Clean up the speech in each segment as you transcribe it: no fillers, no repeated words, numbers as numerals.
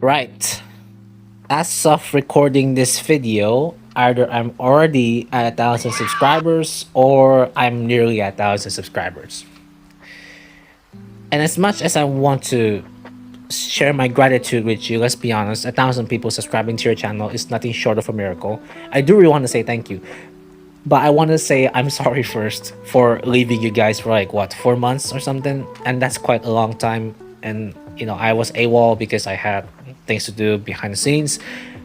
Right. As of recording this video, either I'm already at 1,000 subscribers or I'm nearly at 1,000 subscribers. And as much as I want to share my gratitude with you, let's be honest, 1,000 people subscribing to your channel is nothing short of a miracle. I do really want to say thank you. But I want to say I'm sorry first for leaving you guys for like what, 4 months or something, and that's quite a long time. And I was AWOL because I had things to do behind the scenes,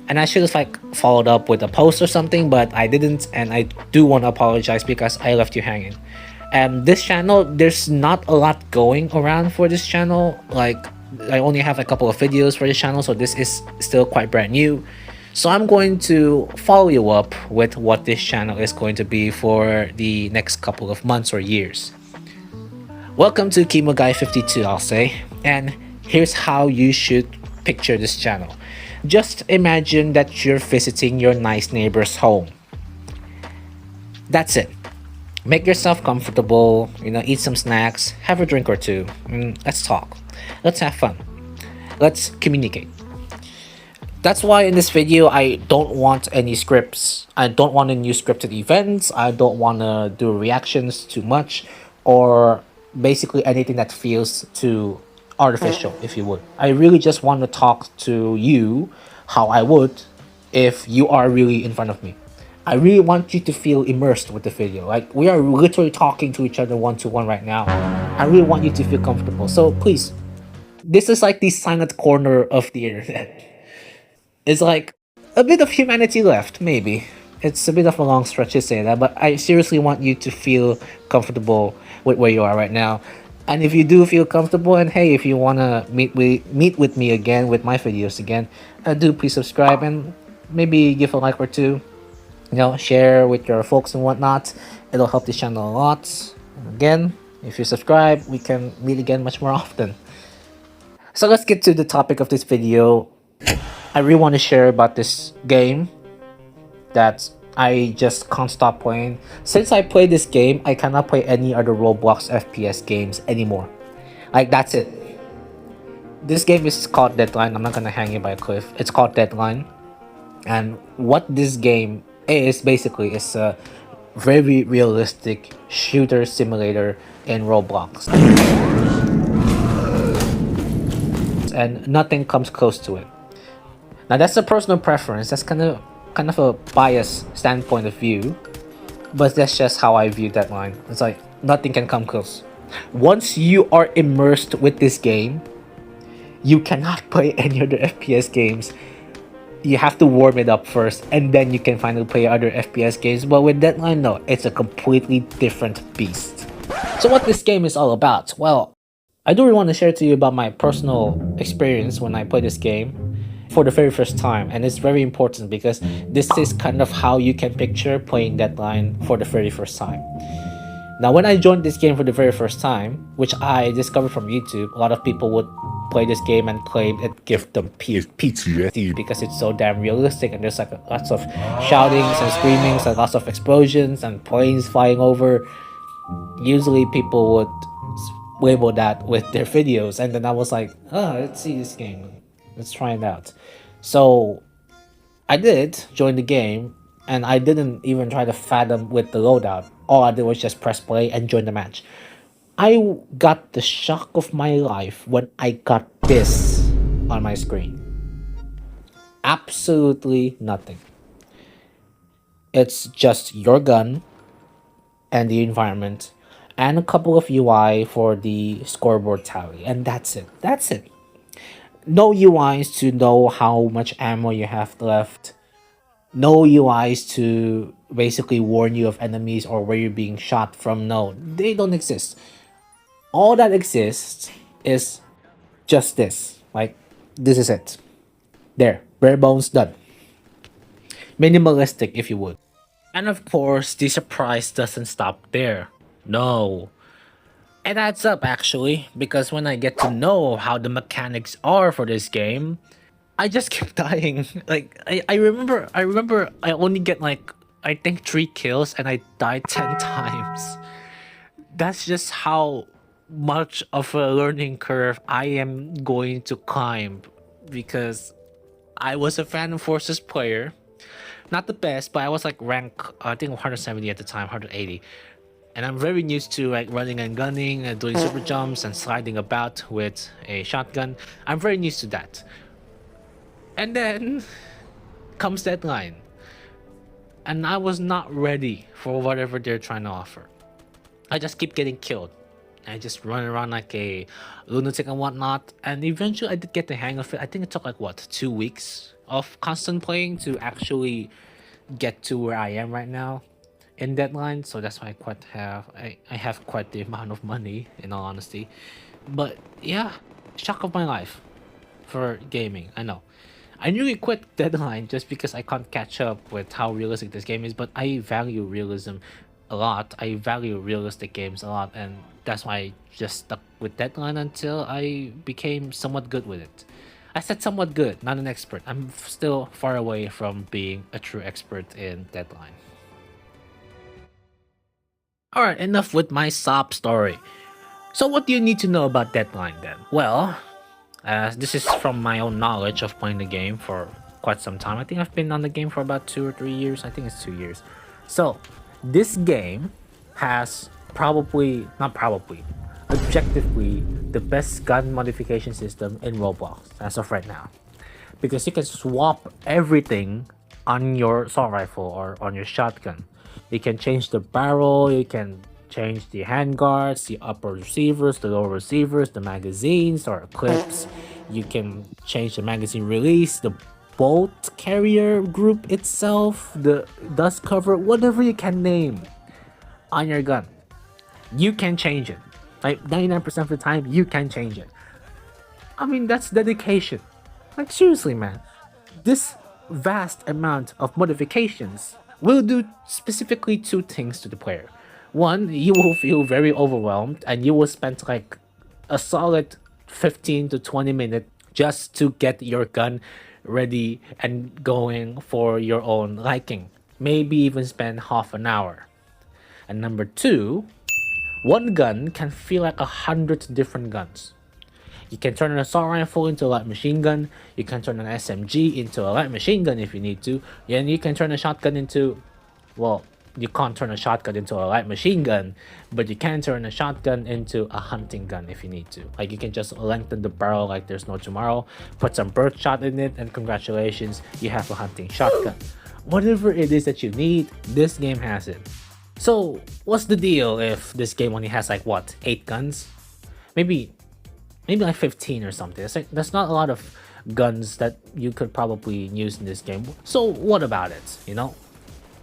and I should have like followed up with a post or something, but I didn't, and I do want to apologize because I left you hanging. And this channel, there's not a lot going around for this channel. Like, I only have a couple of videos for this channel, so this is still quite brand new. So I'm going to follow you up with what this channel is going to be for the next couple of months or years. Welcome to Chemo Guy 52, I'll say, and here's how you should picture this channel. Just imagine that you're visiting your nice neighbor's home. That's it. Make yourself comfortable, eat some snacks, have a drink or two, and let's talk. Let's have fun. Let's communicate. That's why in this video, I don't want any scripts. I don't want any new scripted events. I don't want to do reactions too much, or basically anything that feels too artificial, if you would. I really just want to talk to you how I would if you are really in front of me. I really want you to feel immersed with the video. Like, we are literally talking to each other one-to-one right now. I really want you to feel comfortable. So please, this is like the silent corner of the internet. It's like a bit of humanity left, maybe. It's a bit of a long stretch to say that, but I seriously want you to feel comfortable with where you are right now. And if you do feel comfortable, and hey, if you want to meet with me again with my videos again, do please subscribe and maybe give a like or two. Share with your folks and whatnot. It'll help this channel a lot. Again, if you subscribe, we can meet again much more often. So let's get to the topic of this video. I really want to share about this game that I just can't stop playing. Since I played this game, I cannot play any other Roblox FPS games anymore. Like, that's it. This game is called Deadline. I'm not gonna hang you by a cliff. It's called Deadline. And what this game is basically is a very realistic shooter simulator in Roblox. And nothing comes close to it. Now that's a personal preference. That's kind of a biased standpoint of view, but that's just how I view Deadline. It's like nothing can come close. Once you are immersed with this game, you cannot play any other FPS games. You have to warm it up first, and then you can finally play other FPS games. But with Deadline, no, it's a completely different beast. So what this game is all about? Well, I do really want to share to you about my personal experience when I played this game for the very first time, and it's very important because this is kind of how you can picture playing Deadline for the very first time. Now, when I joined this game for the very first time, which I discovered from YouTube, a lot of people would play this game and claim it gives them PTSD because it's so damn realistic, and there's like lots of shoutings and screamings and lots of explosions and planes flying over. Usually people would label that with their videos, and then I was like, let's see this game, let's try it out. So I did join the game, and I didn't even try to fathom with the loadout. All I did was just press play and join the match. I got the shock of my life when I got this on my screen. Absolutely nothing. It's just your gun and the environment and a couple of UI for the scoreboard tally, and that's it. That's it. No UIs to know how much ammo you have left. No UIs to basically warn you of enemies or where you're being shot from. No, they don't exist. All that exists is just this. Like, this is it. There, bare bones, done. Minimalistic, if you would. And of course, the surprise doesn't stop there. No. It adds up, actually, because when I get to know how the mechanics are for this game, I just keep dying. Like, I remember I only get like, I think 3 kills and I died 10 times. That's just how much of a learning curve I am going to climb because I was a Phantom Forces player. Not the best, but I was like rank I think 170 at the time, 180. And I'm very used to like running and gunning and doing super jumps and sliding about with a shotgun. I'm very used to that. And then comes deadline. And I was not ready for whatever they're trying to offer. I just keep getting killed. I just run around like a lunatic and whatnot. And eventually I did get the hang of it. I think it took like what, 2 weeks of constant playing to actually get to where I am right now in deadline. So that's why I have quite the amount of money, in all honesty. But yeah, shock of my life for gaming. I know. I nearly quit Deadline just because I can't catch up with how realistic this game is, but I value realism a lot. I value realistic games a lot, and that's why I just stuck with Deadline until I became somewhat good with it. I said somewhat good, not an expert. I'm still far away from being a true expert in Deadline. Alright, enough with my sob story. So what do you need to know about Deadline then? Well, this is from my own knowledge of playing the game for quite some time. I think I've been on the game for about 2 or 3 years. I think it's 2 years. So, this game has not probably, objectively the best gun modification system in Roblox as of right now. Because you can swap everything on your assault rifle or on your shotgun. You can change the barrel, you can change the handguards, the upper receivers, the lower receivers, the magazines or clips. You can change the magazine release, the bolt carrier group itself, the dust cover, whatever you can name on your gun. You can change it. Like 99% of the time, you can change it. I mean, that's dedication. Like, seriously, man. This vast amount of modifications will do specifically two things to the player. One, you will feel very overwhelmed and you will spend like a solid 15 to 20 minutes just to get your gun ready and going for your own liking. Maybe even spend half an hour. And number two, one gun can feel like 100 different guns. You can turn an assault rifle into a light machine gun. You can turn an SMG into a light machine gun if you need to. And you can turn a shotgun into, well, you can't turn a shotgun into a light machine gun, but you can turn a shotgun into a hunting gun if you need to. Like, you can just lengthen the barrel like there's no tomorrow, put some birdshot in it, and congratulations, you have a hunting shotgun. Whatever it is that you need, this game has it. So, what's the deal if this game only has like what, 8 guns? Maybe like 15 or something. That's not a lot of guns that you could probably use in this game. So what about it, you know?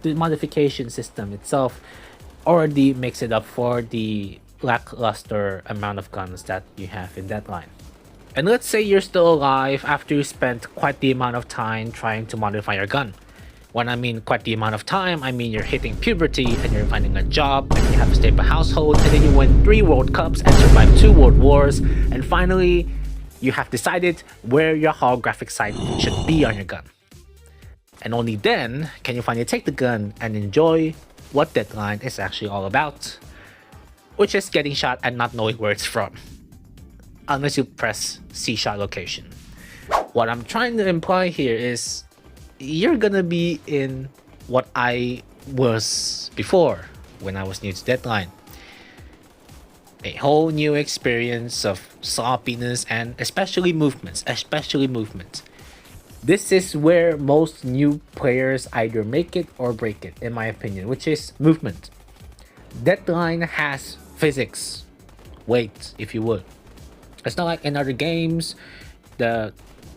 The modification system itself already makes it up for the lackluster amount of guns that you have in Deadline. And let's say you're still alive after you spent quite the amount of time trying to modify your gun. When I mean quite the amount of time, I mean you're hitting puberty and you're finding a job and you have a stable household and then you win 3 World Cups and survive 2 World Wars, and finally you have decided where your holographic sight should be on your gun. And only then can you finally take the gun and enjoy what Deadline is actually all about, which is getting shot and not knowing where it's from, unless you press C shot location. What I'm trying to imply here is you're gonna be in what I was before when I was new to Deadline. A whole new experience of sloppiness and especially movements. This is where most new players either make it or break it, in my opinion, which is movement. Deadline has physics, weight, if you would. It's not like in other games. The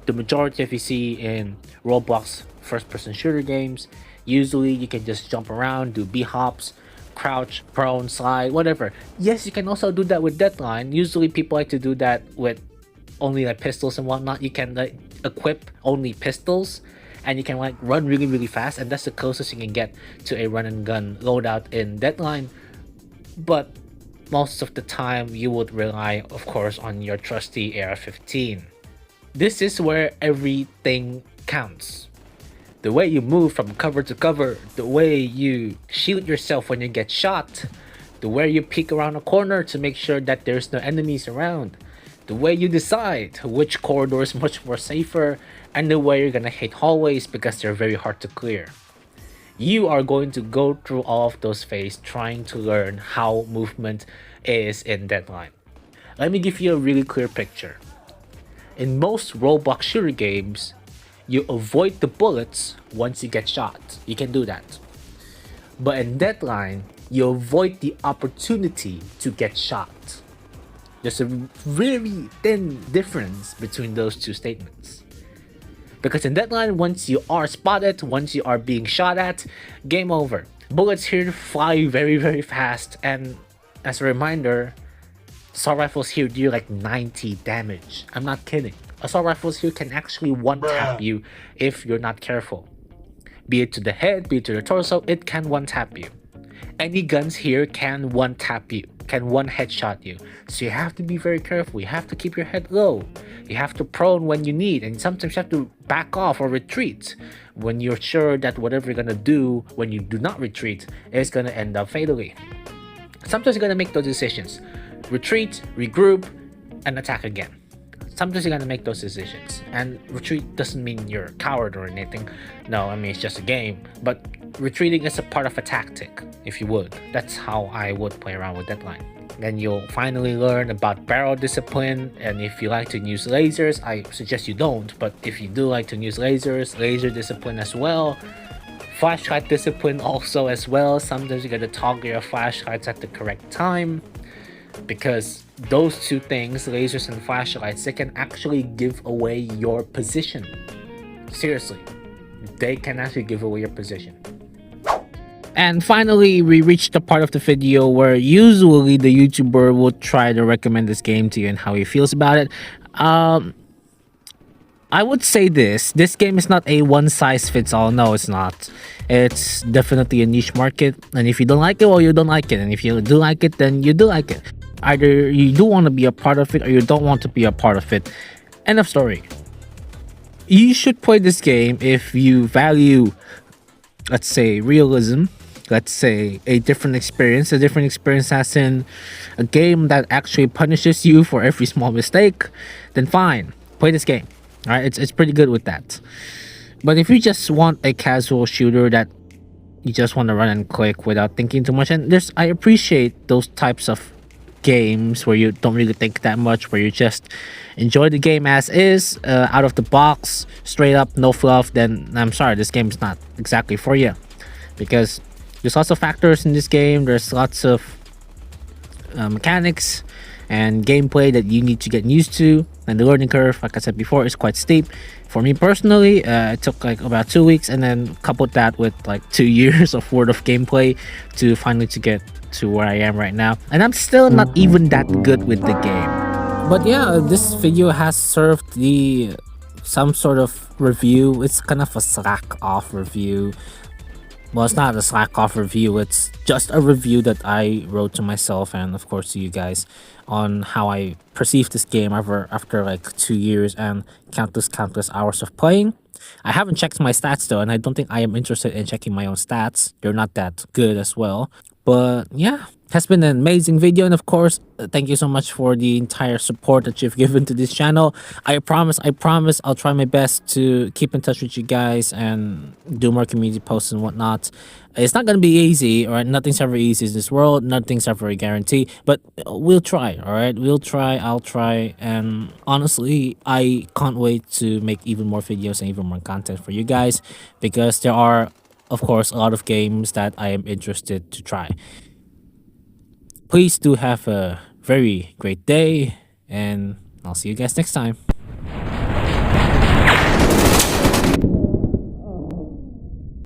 majority of you see in Roblox first-person shooter games, usually you can just jump around, do B-hops, crouch, prone, slide, whatever. Yes, you can also do that with Deadline. Usually people like to do that with only like pistols and whatnot. You can like equip only pistols and you can like run really fast, and that's the closest you can get to a run and gun loadout in Deadline. But most of the time you would rely, of course, on your trusty AR-15. This is where everything counts. The way you move from cover to cover, the way you shield yourself when you get shot, the way you peek around a corner to make sure that there's no enemies around, the way you decide which corridor is much more safer, and the way you're gonna hate hallways because they're very hard to clear. You are going to go through all of those phases trying to learn how movement is in Deadline. Let me give you a really clear picture. In most Roblox shooter games, you avoid the bullets once you get shot. You can do that. But in Deadline, you avoid the opportunity to get shot. There's a very thin difference between those two statements. Because in Deadline, once you are spotted, once you are being shot at, game over. Bullets here fly very, very fast, and as a reminder, assault rifles here do like 90 damage. I'm not kidding. Assault rifles here can actually one-tap you if you're not careful. Be it to the head, be it to the torso, it can one-tap you. Any guns here can one-tap you, can one-headshot you. So you have to be very careful. You have to keep your head low. You have to prone when you need, and sometimes you have to back off or retreat when you're sure that whatever you're gonna do when you do not retreat is gonna end up fatally. Sometimes you're gonna make those decisions. Retreat, regroup, and attack again. Sometimes you're gonna make those decisions. And retreat doesn't mean you're a coward or anything. No, I mean, it's just a game. But retreating is a part of a tactic, if you would. That's how I would play around with Deadline. Then you'll finally learn about barrel discipline, and if you like to use lasers, I suggest you don't, but if you do like to use lasers, laser discipline as well. Flashlight discipline also as well. Sometimes you gotta toggle your flashlights at the correct time, because those two things, lasers and flashlights, they can actually give away your position. Seriously, they can actually give away your position. And finally, we reached the part of the video where usually the YouTuber will try to recommend this game to you and how he feels about it. I would say this game is not a one-size-fits-all. No, it's not. It's definitely a niche market, and if you don't like it, well, you don't like it, and if you do like it, then you do like it. Either you do want to be a part of it or you don't want to be a part of it. End of story. You should play this game if you value, let's say, realism. Let's say a different experience as in a game that actually punishes you for every small mistake. Then fine, play this game. All right, it's pretty good with that. But if you just want a casual shooter that you just want to run and click without thinking too much, and I appreciate those types of games where you don't really think that much, where you just enjoy the game as is, out of the box, straight up, no fluff, then I'm sorry, this game is not exactly for you. Because there's lots of factors in this game, there's lots of mechanics and gameplay that you need to get used to, and the learning curve, like I said before, is quite steep. For me personally, it took like about 2 weeks, and then coupled that with like 2 years of worth of gameplay to finally to get to where I am right now, and I'm still not even that good with the game. But yeah, this video has served the some sort of review. It's kind of a slack off review. Well, it's not a slack off review, it's just a review that I wrote to myself and of course to you guys on how I perceive this game after like 2 years and countless hours of playing. I haven't checked my stats though, and I don't think I am interested in checking my own stats. They're not that good as well. But yeah, it has been an amazing video, and of course, thank you so much for the entire support that you've given to this channel. I promise I'll try my best to keep in touch with you guys and do more community posts and whatnot. It's not gonna be easy, all right? Nothing's ever easy in this world. Nothing's ever a guarantee, but we'll try, all right? We'll try, I'll try, and honestly, I can't wait to make even more videos and even more content for you guys, because there are, of course, a lot of games that I am interested to try. Please do have a very great day, and I'll see you guys next time.